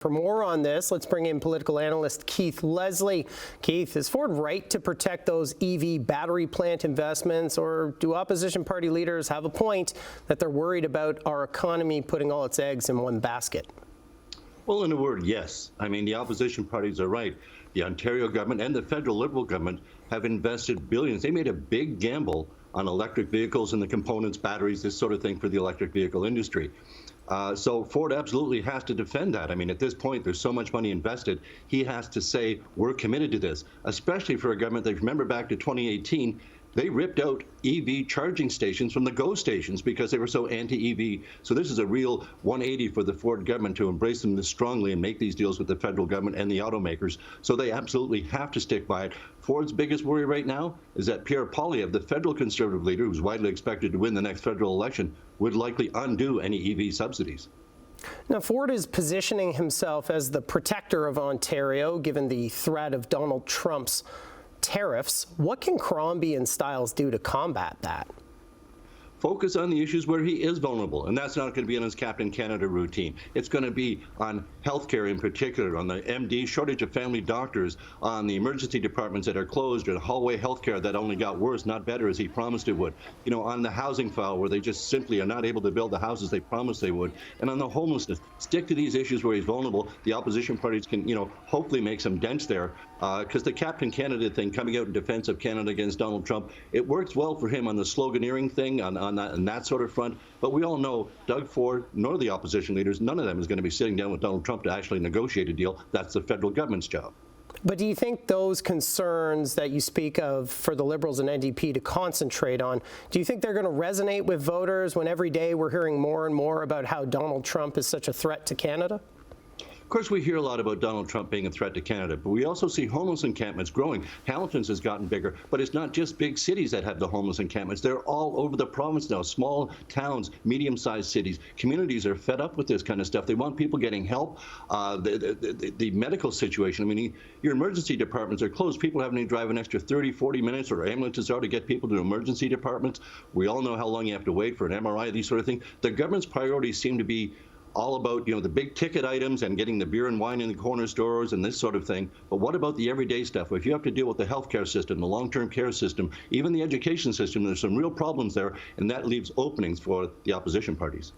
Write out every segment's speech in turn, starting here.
For more on this, let's bring in political analyst Keith Leslie. Keith, is Ford right to protect those EV battery plant investments, or do opposition party leaders have a point that they're worried about our economy putting all its eggs in one basket? Well, in a word, yes. I mean, the opposition parties are right. The Ontario government and the federal Liberal government have invested billions. They made a big gamble on electric vehicles and the components, batteries, this sort of thing for the electric vehicle industry. So Ford absolutely has to defend that. I mean, at this point, there's so much money invested. He has to say, we're committed to this, especially for a government that, remember back to 2018, they ripped out EV charging stations from the GO stations because they were so anti-EV. So this is a real 180 for the Ford government to embrace them this strongly and make these deals with the federal government and the automakers. So they absolutely have to stick by it. Ford's biggest worry right now is that Pierre Poilievre, the federal Conservative leader, who's widely expected to win the next federal election, would likely undo any EV subsidies. Now, Ford is positioning himself as the protector of Ontario, given the threat of Donald Trump's tariffs. What can Crombie and Stiles do to combat that? Focus on the issues where he is vulnerable, and that's not going to be on his Captain Canada routine. It's going to be on healthcare in particular, on the MD shortage of family doctors, on the emergency departments that are closed, or hallway healthcare that only got worse, not better, as he promised it would. You know, on the housing file where they just simply are not able to build the houses they promised they would, and on the homelessness. Stick to these issues where he's vulnerable. The opposition parties can, hopefully make some dents there, because the Captain Canada thing, coming out in defense of Canada against Donald Trump, it works well for him on the sloganeering thing, on that sort of front. But we all know Doug Ford, nor the opposition leaders, none of them is going to be sitting down with Donald Trump to actually negotiate a deal. That's the federal government's job. But do you think those concerns that you speak of for the Liberals and NDP to concentrate on, do you think they're going to resonate with voters when every day we're hearing more and more about how Donald Trump is such a threat to Canada? Of course, we hear a lot about Donald Trump being a threat to Canada, but we also see homeless encampments growing. Hamilton's has gotten bigger, but it's not just big cities that have the homeless encampments. They're all over the province now, small towns, medium-sized cities. Communities are fed up with this kind of stuff. They want people getting help. The medical situation, I mean, your emergency departments are closed. People having to drive an extra 30, 40 minutes, or ambulances are to get people to emergency departments. We all know how long you have to wait for an MRI, these sort of things. The government's priorities seem to be all about, the big ticket items and getting the beer and wine in the corner stores and this sort of thing. But what about the everyday stuff? If you have to deal with the healthcare system, the long-term care system, even the education system, there's some real problems there, and that leaves openings for the opposition parties.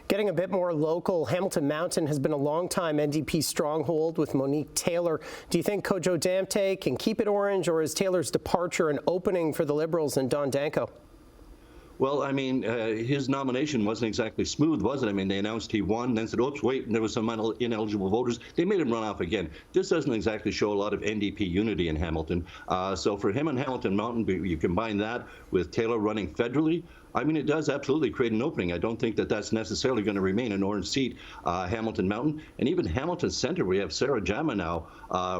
Getting a bit more local, Hamilton Mountain has been a long-time NDP stronghold with Monique Taylor. Do you think Kojo Damte can keep it orange, or is Taylor's departure an opening for the Liberals and Don Danko? Well, I mean, his nomination wasn't exactly smooth, was it? I mean, they announced he won, then said, oops, wait, and there was some ineligible voters. They made him run off again. This doesn't exactly show a lot of NDP unity in Hamilton. So for him and Hamilton Mountain, you combine that with Taylor running federally, I mean, it does absolutely create an opening. I don't think that that's necessarily going to remain an orange seat, Hamilton Mountain. And even Hamilton Centre, we have Sarah Jama now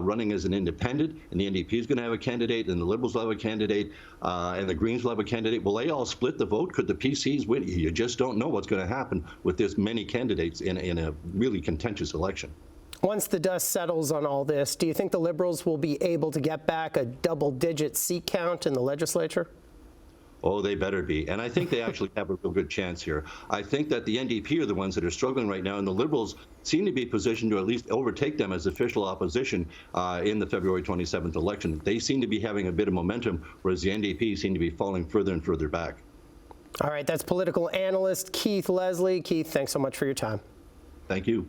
running as an independent, and the NDP is going to have a candidate, and the Liberals will have a candidate, and the Greens will have a candidate. Will they all split the vote? Could the PCs win? You just don't know what's going to happen with this many candidates in a really contentious election. Once the dust settles on all this, do you think the Liberals will be able to get back a double-digit seat count in the legislature? Oh, they better be. And I think they actually have a real good chance here. I think that the NDP are the ones that are struggling right now, and the Liberals seem to be positioned to at least overtake them as official opposition in the February 27th election. They seem to be having a bit of momentum, whereas the NDP seem to be falling further and further back. All right, that's political analyst Keith Leslie. Keith, thanks so much for your time. Thank you.